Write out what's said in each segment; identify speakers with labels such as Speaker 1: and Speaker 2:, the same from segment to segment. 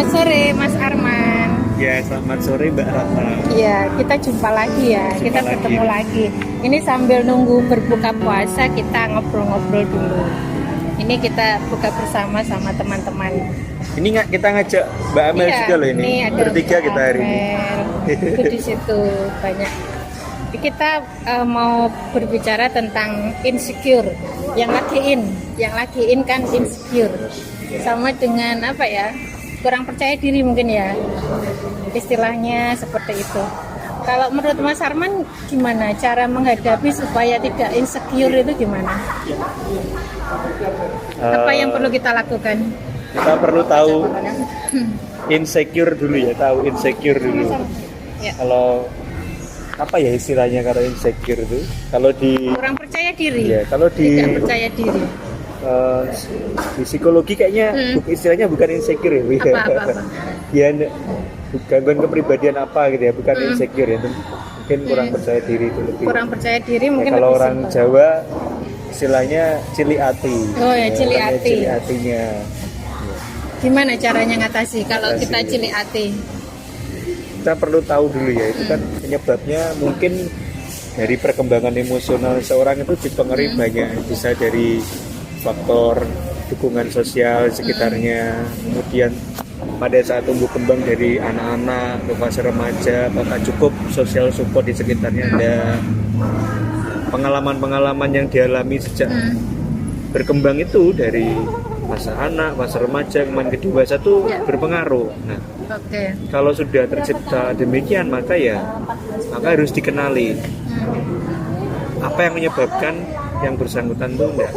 Speaker 1: sore Mas Arman.
Speaker 2: Ya, selamat sore Mbak Ratna.
Speaker 1: Iya, kita jumpa lagi ya. Kita ketemu lagi. Ini sambil nunggu berbuka puasa kita ngobrol-ngobrol dulu. Ini kita buka bersama sama teman-teman.
Speaker 2: Ini kita ngajak Mbak Amel juga loh ini.
Speaker 1: Ada
Speaker 2: Bertiga
Speaker 1: Mbak
Speaker 2: kita hari ini.
Speaker 1: Itu di situ banyak. Kita mau berbicara tentang insecure. Yang lagi in kan insecure. Sama dengan apa ya? Kurang percaya diri mungkin ya. Istilahnya seperti itu. Kalau menurut Mas Arman gimana cara menghadapi supaya tidak insecure itu gimana? Apa yang perlu kita lakukan?
Speaker 2: Kita perlu tahu insecure dulu ya, tahu insecure dulu.
Speaker 1: Ya.
Speaker 2: Kalau apa ya istilahnya kalau insecure itu? Kalau di
Speaker 1: Kurang percaya diri.
Speaker 2: Ya, kalau
Speaker 1: tidak percaya diri.
Speaker 2: Di psikologi kayaknya istilahnya bukan insecure ya.
Speaker 1: Apa?
Speaker 2: Ya gangguan kepribadian apa gitu ya, bukan insecure ya. Mungkin kurang percaya diri itu lebih.
Speaker 1: Kurang percaya diri
Speaker 2: Ya,
Speaker 1: mungkin
Speaker 2: kalau
Speaker 1: lebih
Speaker 2: orang
Speaker 1: simpel.
Speaker 2: Jawa istilahnya cili hati.
Speaker 1: Oh ya, cili hati.
Speaker 2: Cili hatinya.
Speaker 1: Gimana caranya ngatasi kalau
Speaker 2: Ngatasi.
Speaker 1: kita cilik hati?
Speaker 2: Kita perlu tahu dulu ya, itu kan penyebabnya mungkin dari perkembangan emosional seorang itu dipengaruhi banyak, bisa dari faktor dukungan sosial sekitarnya, kemudian pada saat tumbuh kembang dari anak-anak ke fase remaja, apakah cukup social support di sekitarnya ada, pengalaman-pengalaman yang dialami sejak berkembang itu dari masa anak, masa remaja, kemudian ke dewasa itu berpengaruh. Nah,
Speaker 1: Oke.
Speaker 2: kalau sudah tercipta demikian maka harus dikenali apa yang menyebabkan yang bersangkutan tuh enggak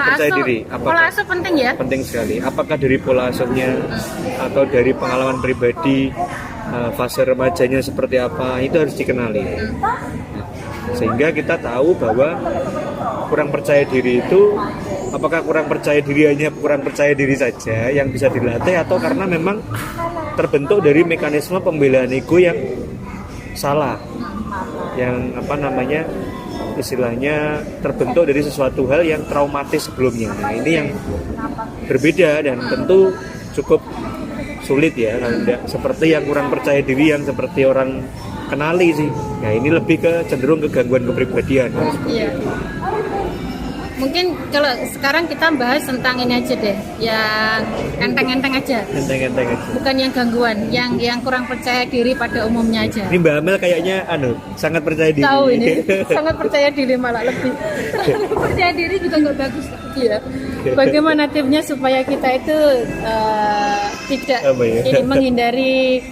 Speaker 2: percaya diri.
Speaker 1: Pola asuh penting ya?
Speaker 2: Penting sekali. Apakah dari pola asuhnya atau dari pengalaman pribadi, fase remajanya seperti apa, itu harus dikenali. Nah, sehingga kita tahu bahwa kurang percaya diri itu apakah kurang percaya diri hanya kurang percaya diri saja yang bisa dilatih atau karena memang terbentuk dari mekanisme pembelaan ego yang salah, yang istilahnya terbentuk dari sesuatu hal yang traumatis sebelumnya. Nah, ini yang berbeda dan tentu cukup sulit ya kalau tidak seperti yang kurang percaya diri yang seperti orang kenali sih. Nah, ini lebih ke cenderung ke gangguan kepribadian.
Speaker 1: Iya. Mungkin kalau sekarang kita bahas tentang ini aja deh, yang enteng-enteng aja.
Speaker 2: Enteng-enteng aja.
Speaker 1: Bukan yang gangguan, yang kurang percaya diri pada umumnya aja.
Speaker 2: Ini Mbak Amel kayaknya sangat percaya diri.
Speaker 1: Tahu ini, sangat percaya diri malah lebih. Percaya diri juga nggak bagus ya. Bagaimana tipsnya supaya kita itu tidak menghindari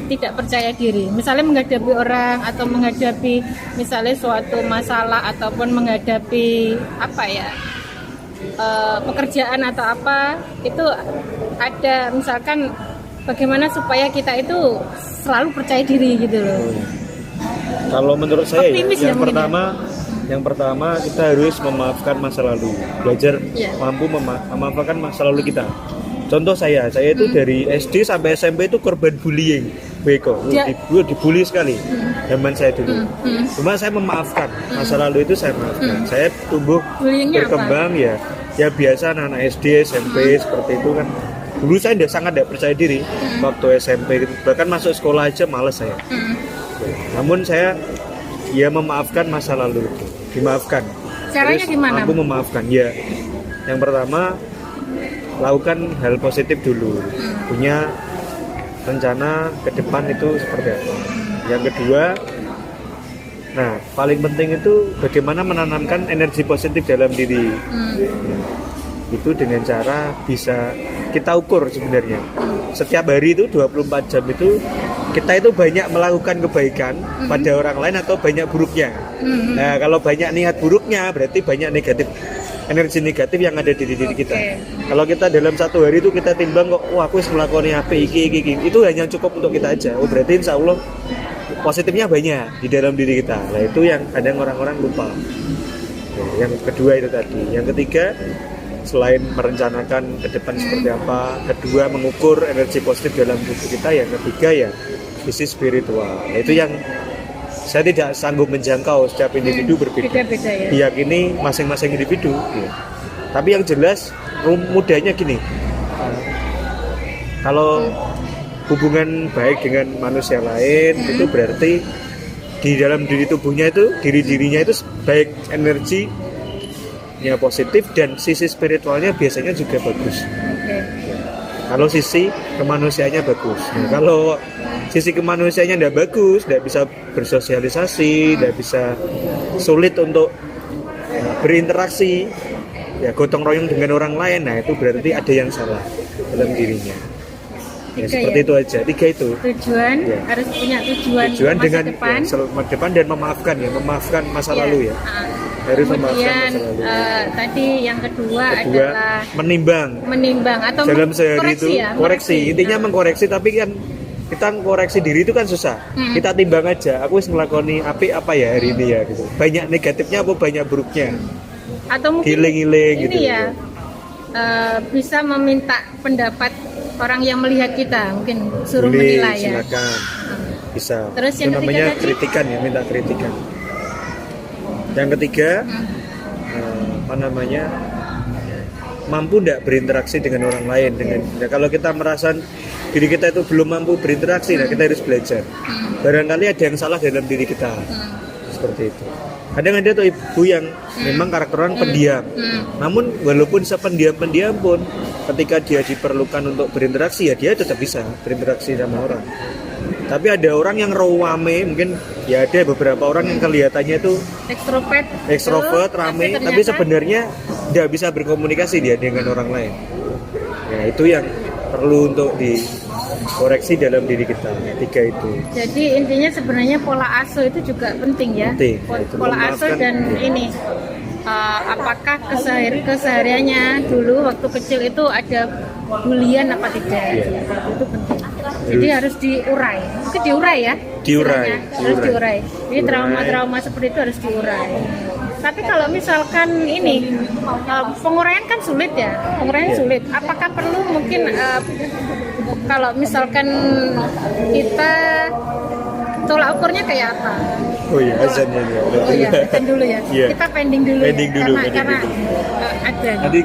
Speaker 1: tidak percaya diri, misalnya menghadapi orang atau menghadapi misalnya suatu masalah ataupun menghadapi pekerjaan atau apa, itu ada misalkan bagaimana supaya kita itu selalu percaya diri gitu loh.
Speaker 2: Kalau menurut saya yang pertama kita harus memaafkan masa lalu, belajar mampu memaafkan masa lalu kita. Contoh saya itu dari SD sampai SMP itu korban bullying, dibully sekali zaman saya dulu. Cuma saya memaafkan masa lalu itu, saya maafkan. Saya tumbuh berkembang ya biasa anak SD SMP seperti itu kan. Dulu saya sangat tidak percaya diri waktu SMP, bahkan masuk sekolah aja malas saya. Namun saya memaafkan masa lalu itu, dimaafkan.
Speaker 1: Caranya gimana?
Speaker 2: Aku memaafkan ya. Yang pertama, lakukan hal positif dulu, punya rencana ke depan itu seperti apa. Yang kedua, paling penting itu bagaimana menanamkan energi positif dalam diri. Itu dengan cara bisa kita ukur sebenarnya. Setiap hari itu 24 jam itu kita itu banyak melakukan kebaikan pada orang lain atau banyak buruknya. Nah, kalau banyak niat buruknya berarti banyak energi negatif yang ada di diri kita. Kalau kita dalam satu hari itu kita timbang kok, aku harus melakukan apa iki, itu hanya cukup untuk kita aja. Berarti insya Allah positifnya banyak di dalam diri kita. Nah, itu yang kadang orang-orang lupa. Yang kedua itu tadi. Yang ketiga, selain merencanakan ke depan seperti apa, kedua mengukur energi positif dalam diri kita. Yang ketiga sisi spiritual. Nah, itu yang saya tidak sanggup menjangkau, setiap individu berbeda, diyakini masing-masing individu ya. Tapi yang jelas mudahnya gini, kalau hubungan baik dengan manusia lain, itu berarti di dalam diri tubuhnya itu, dirinya itu baik energinya positif dan sisi spiritualnya biasanya juga bagus.
Speaker 1: Oke.
Speaker 2: Kalau sisi kemanusiaannya bagus. Nah, kalau sisi kemanusiaannya tidak bagus, tidak bisa bersosialisasi, tidak bisa, sulit untuk berinteraksi, ya gotong royong dengan orang lain, nah itu berarti ada yang salah dalam dirinya. Ya, seperti itu aja, 3 itu.
Speaker 1: Tujuan,
Speaker 2: Ya.
Speaker 1: harus punya tujuan masa
Speaker 2: Dengan
Speaker 1: depan.
Speaker 2: masa depan dan memaafkan masa
Speaker 1: Ya.
Speaker 2: lalu ya. Harus memaafkan
Speaker 1: Kemudian
Speaker 2: masa lalu.
Speaker 1: tadi yang kedua adalah
Speaker 2: menimbang
Speaker 1: atau
Speaker 2: dalam sehari itu
Speaker 1: ya,
Speaker 2: koreksi. Intinya mengkoreksi, tapi kan kita koreksi diri itu kan susah. Kita timbang aja, aku harus ngelakoni apa ya hari ini ya gitu. Banyak negatifnya apa banyak buruknya.
Speaker 1: Atau mungkin
Speaker 2: Giling-giling
Speaker 1: ini
Speaker 2: gitu.
Speaker 1: ya bisa meminta pendapat orang yang melihat kita, mungkin suruh
Speaker 2: Boleh,
Speaker 1: menilai ya.
Speaker 2: silakan. Bisa.
Speaker 1: Terus
Speaker 2: Itu
Speaker 1: yang ketiga
Speaker 2: namanya
Speaker 1: tadi?
Speaker 2: kritikan ya, minta kritikan. Yang ketiga mampu tidak berinteraksi dengan orang lain. Ya, kalau kita merasa diri kita itu belum mampu berinteraksi, nah kita harus belajar. Barangkali ada yang salah dalam diri kita. Seperti itu. Kadang ada tuh ibu yang memang karakteran pendiam. Namun walaupun sependiam-pendiam pun, ketika dia diperlukan untuk berinteraksi, ya dia tetap bisa berinteraksi sama orang. Tapi ada orang yang rawame, mungkin ya ada beberapa orang yang kelihatannya itu ekstrovert, rame, tapi sebenarnya tidak bisa berkomunikasi dia dengan orang lain. Ya itu yang perlu untuk dikoreksi dalam diri kita. 3 itu.
Speaker 1: Jadi intinya sebenarnya pola asuh itu juga penting ya.
Speaker 2: Penting.
Speaker 1: Pola asuh dan ini apakah kesehariannya dulu waktu kecil itu ada bulian apa tidak?
Speaker 2: Iya.
Speaker 1: Itu penting. Jadi harus diurai. Mungkin diurai ya.
Speaker 2: Diurai.
Speaker 1: Harus diurai. Jadi trauma-trauma seperti itu harus diurai. Tapi kalau misalkan ini penguraian kan sulit ya. Penguraian sulit. Apakah perlu mungkin kalau misalkan kita tolak ukurnya kayak apa?
Speaker 2: Oh iya, azannya ya.
Speaker 1: Oh iya, azan dulu ya.
Speaker 2: Iya.
Speaker 1: Kita pending dulu
Speaker 2: Pending
Speaker 1: ya.
Speaker 2: dulu,
Speaker 1: Karena
Speaker 2: pending dulu.
Speaker 1: ada.
Speaker 2: Nanti